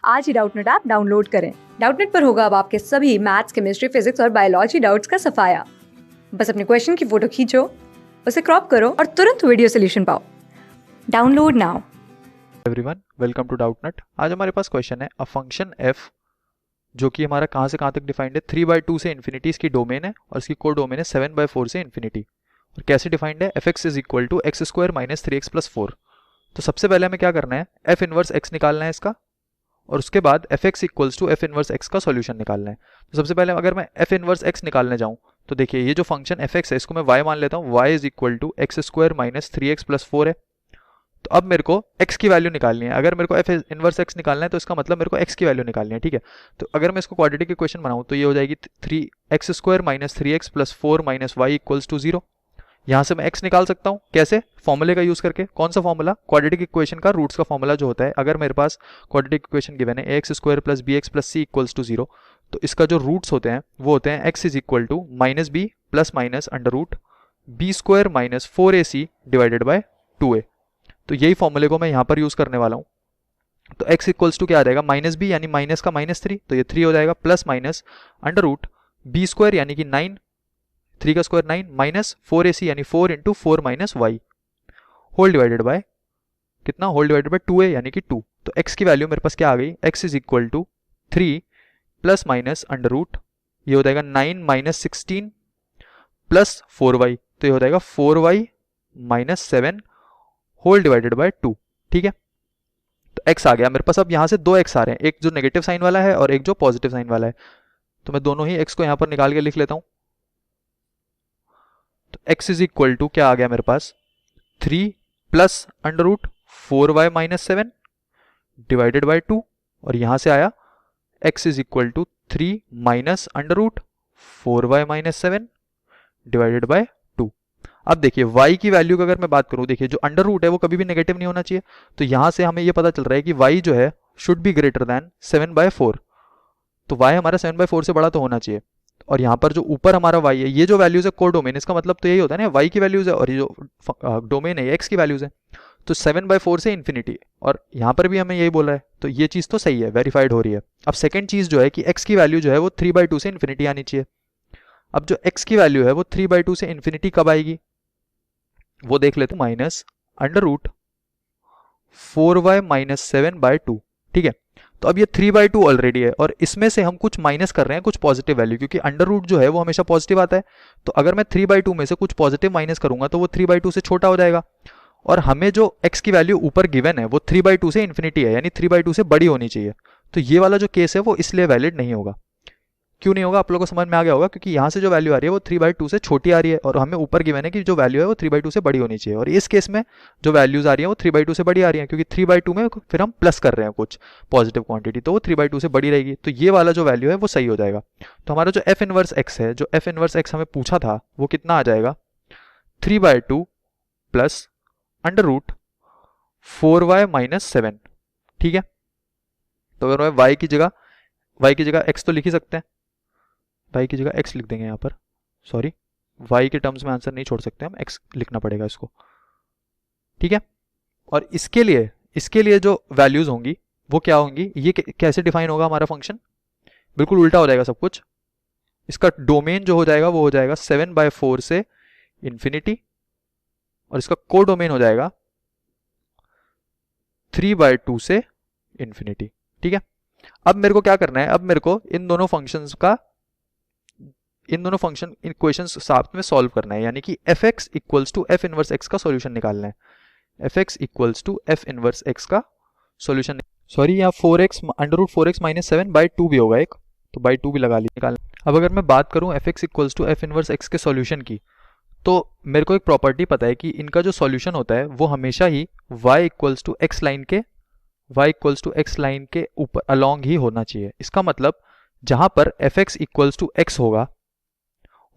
आज ही Doubtnut app download करें। Doubtnut पर होगा अब आपके सभी मैथ्स, केमिस्ट्री, फिजिक्स और बायोलॉजी डाउट्स का सफाया। बस अपने क्वेश्चन की फोटो खींचो, उसे क्रॉप करो और तुरंत वीडियो सोल्यूशन पाओ। Download now. Everyone, welcome to Doubtnut. आज हमारे पास क्वेश्चन है अ फंक्शन f जो कि हमारा कहाँ से कहाँ तक डिफाइंड है, 3/2 से इन्फिनिटी इसकी डोमेन है और इसकी को डोमेन है 7/4 से इन्फिनिटी। और कैसे डिफाइंड है, fx is equal to x square minus 3x plus 4। तो सबसे पहले हमें क्या करना है, f इनवर्स x निकालना है इसका, और उसके बाद fx equals to f inverse x का सॉल्यूशन निकालना है। तो सबसे पहले अगर मैं f इनवर्स x निकालने जाऊं तो देखिए ये जो फंक्शन fx है इसको मैं y मान लेता हूं, y is equal to x square minus 3x plus 4 है। तो अब मेरे को x की वैल्यू निकालनी है। अगर मेरे को f इनवर्स x निकालना है तो इसका मतलब मेरे को x की वैल्यू निकालनी है, ठीक है। तो अगर मैं इसको क्वाड्रेटिक इक्वेशन बनाऊं तो ये हो जाएगी 3x square minus 3x plus 4 minus y equals to 0। यहाँ से मैं x निकाल सकता हूँ कैसे, फॉर्मूले का यूज करके। कौन सा फॉर्मूला, क्वाड्रेटिक इक्वेशन का रूट्स का फॉर्मूला जो होता है। अगर मेरे पास क्वाड्रेटिक इक्वेशन गिवन है x square plus b x plus c equals to 0, तो इसका जो रूट्स होते हैं वो होते हैं x is equal to minus b plus minus under root b square minus 4ac divided by 2a। तो यही फॉर्मूले को मैं यहाँ पर यूज करने वाला हूँ। तो x इक्वल्स टू क्या आ जाएगा, माइनस बी यानी माइनस का माइनस 3, तो ये 3 हो जाएगा, plus minus under root b square यानी कि 9, 3 का स्क्वायर 9 माइनस 4ac यानी 4 into 4 minus y whole divided by कितना, होल डिवाइडेड बाय 2a यानी कि 2। तो x की वैल्यू मेरे पास क्या आ गई, x is equal to 3 plus minus under root, ये हो जाएगा 9 माइनस 16 प्लस 4y, तो ये हो जाएगा 4y minus 7 whole divided by 2, ठीक है। तो x आ गया मेरे पास। अब यहाँ से दो x आ रहे हैं, एक जो नेगेटिव साइन वाला है और एक जो पॉजिटिव साइन वाला है। तो मैं दोनों ही x को यहाँ पर निकाल के लिख लेता हूँ। तो x इज इक्वल टू क्या आ गया मेरे पास, 3 plus under root 4y minus 7 divided by 2, और यहां से आया x is equal to 3 minus under root 4y minus 7 divided by 2। अब देखिए y की वैल्यू की अगर मैं बात करूं, देखिए जो अंडर रूट है वो कभी भी नेगेटिव नहीं होना चाहिए। तो यहां से हमें ये पता चल रहा है कि y जो है शुड बी ग्रेटर देन 7/4। तो y हमारा 7/4 से बड़ा तो होना चाहिए। और यहाँ पर जो ऊपर हमारा y है, ये जो वैल्यूज है कोडोमेन, इसका मतलब तो यही होता है ना, y की वैल्यूज है और ये जो डोमेन है x की वैल्यूज है। तो 7/4 से इन्फिनिटी, और यहाँ पर भी हमें यही बोला है, तो ये चीज़ तो सही है, वेरीफाइड हो रही है। अब सेकंड चीज़ जो है कि x की वैल्यू जो है वो 3/2 से इन्फिनिटी आनी चाहिए। अब जो x की वैल्यू है वो 3/2 से इन्फिनिटी कब आएगी वो देख लेते हैं, minus under root 4y minus 7/2, ठीक है। तो अब ये 3/2 ऑलरेडी है और इसमें से हम कुछ माइनस कर रहे हैं, कुछ पॉजिटिव वैल्यू, क्योंकि अंडर रूट जो है वो हमेशा पॉजिटिव आता है। तो अगर मैं 3/2 में से कुछ पॉजिटिव माइनस करूंगा तो वो 3/2 से छोटा हो जाएगा। और हमें जो x की वैल्यू ऊपर गिवन है वो 3/2 से इन्फिनिटी है, यानी 3/2 से बड़ी होनी चाहिए। तो ये वाला जो केस है वो इसलिए वैलिड नहीं होगा। क्यों नहीं होगा, आप लोगों को समझ में आ गया होगा, क्योंकि यहाँ से जो वैल्यू आ रही है वो 3/2 से छोटी आ रही है और हमें ऊपर गिवन है कि जो वैल्यू है वो 3/2 से बड़ी होनी चाहिए। और इस केस में जो वैल्यूज आ रही है वो 3/2 से बड़ी आ रही है, क्योंकि 3/2 में फिर हम प्लस कर रहे हैं कुछ पॉजिटिव क्वांटिटी, तो वो 3/2 से बड़ी रहेगी। तो ये वाला जो वैल्यू है वो सही हो जाएगा। तो हमारा जो f इनवर्स x है, जो f इनवर्स x हमें पूछा था वो कितना आ जाएगा, 3/2 plus under root 4y minus 7, ठीक है। तो अगर मैं y की जगह x तो लिख ही सकते हैं, y की जगह x लिख देंगे यहाँ पर, सॉरी y के टर्म्स में आंसर नहीं छोड़ सकते हम, x लिखना पड़ेगा इसको, ठीक है। और इसके लिए जो वैल्यूज होंगी वो क्या होंगी, ये कैसे डिफाइन होगा हमारा फंक्शन, बिल्कुल उल्टा हो जाएगा सब कुछ। इसका डोमेन जो हो जाएगा वो हो जाएगा 7/4 से इन्फिनिटी, और इसका को डोमेन हो जाएगा 3/2 से इन्फिनिटी, ठीक है। अब मेरे को क्या करना है, अब मेरे को इन दोनों फंक्शन इक्वेशंस साथ में सॉल्व करना है, यानी कि fx equals to f inverse x का सॉल्यूशन निकालना है। fx equals to f inverse x का सॉल्यूशन, सॉरी यहाँ 4x under root 4x minus 7/2 भी होगा एक, तो बाई 2 भी लगा ली निकालना। अब अगर मैं बात करूँ fx equals to f inverse x के सॉल्यूशन की, तो मेरे को एक प्रॉपर्टी पता है कि इनका जो सॉल्यूशन होता है वो हमेशा ही y equals to x line के ऊपर अलोंग ही होना चाहिए। इसका मतलब जहां पर fx इक्वल्स टू x होगा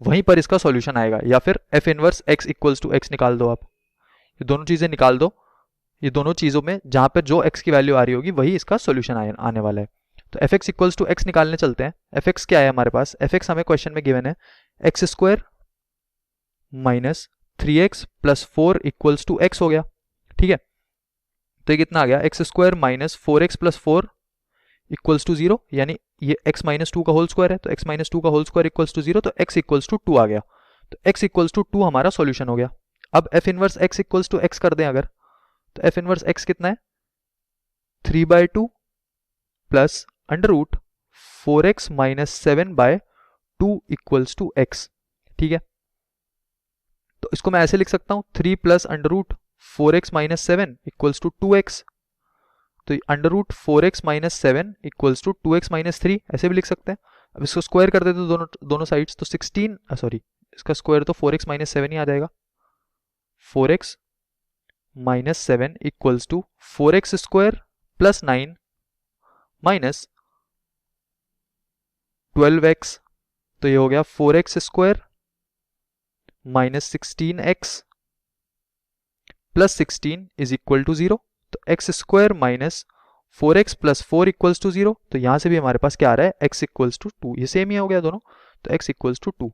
वहीं पर इसका सॉल्यूशन आएगा, या फिर f inverse x equals to x निकाल दो आप, ये दोनों चीजें निकाल दो। ये दोनों चीजों में जहां पर जो x की वैल्यू आ रही होगी वही इसका सॉल्यूशन आने वाला है। तो fx इक्वल्स टू x निकालने चलते हैं। fx क्या है हमारे पास, fx हमें क्वेश्चन में गिवन है x square minus 3x plus 4 equals to x हो गया, ठीक है। तो ये कितना आ गया, x square minus 4x plus 4 equals to 0, यानी ये x माइनस टू का होल स्क्वायर है, तो x माइनस टू का होल स्क्वायर इक्वल्स टू 0, तो x इक्वल्स टू 2 आ गया, तो x इक्वल्स टू 2 हमारा सॉल्यूशन हो गया। अब f inverse x equals to x कर दें अगर, तो f इनवर्स x कितना है 3/2 plus under root 4x minus 7/2 equals to x। ठीक है, तो इसको मैं ऐसे लिख सकता हूं 3 plus under root 4x minus 7 equals to 2x, तो under root 4x minus 7 equals to 2x minus 3 ऐसे भी लिख सकते हैं। अब इसको स्क्वायर कर देते तो दोनों साइड्स, तो 16 सॉरी इसका स्क्वायर तो 4x माइनस 7 ही आ जाएगा, 4x minus 7 equals to 4x square plus 9 minus 12x, तो ये हो गया 4x square minus 16x plus 16 is equal to 0, तो x square minus 4x plus 4 equals to 0, तो यहां से भी हमारे पास क्या आ रहा है x इक्वल्स टू 2, ये सेम ही हो गया दोनों, तो x इक्वल्स टू 2।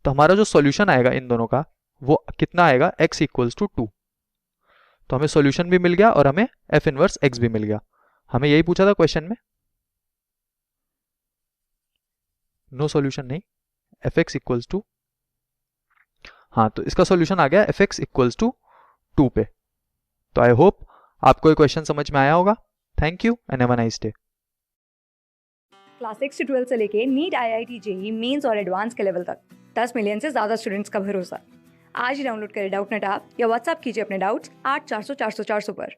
तो हमारा जो सॉल्यूशन आएगा इन दोनों का वो कितना आएगा, x इक्वल्स टू 2। तो हमें सॉल्यूशन भी मिल गया और हमें f इनवर्स x भी मिल गया। हमें यही पूछा था क्वेश्चन में, नो सॉल्यूशन नहीं, fx इक्वल्स टू, हाँ तो इसका सॉल्यूशन आ गया fx इक्वल्स टू 2 पे। तो आई होप आपको ये क्वेश्चन समझ में आया होगा। Thank you and have a nice day. Class 6 से 12 से लेके नीट, IIT, जेई मेंस और एडवांस के लेवल तक 10 मिलियन से ज़्यादा स्टूडेंट्स का भरोसा। आज ही डाउनलोड करें डाउटनेट ऐप या व्हाट्सएप कीजिए अपने डाउट्स 8400 400 400 पर।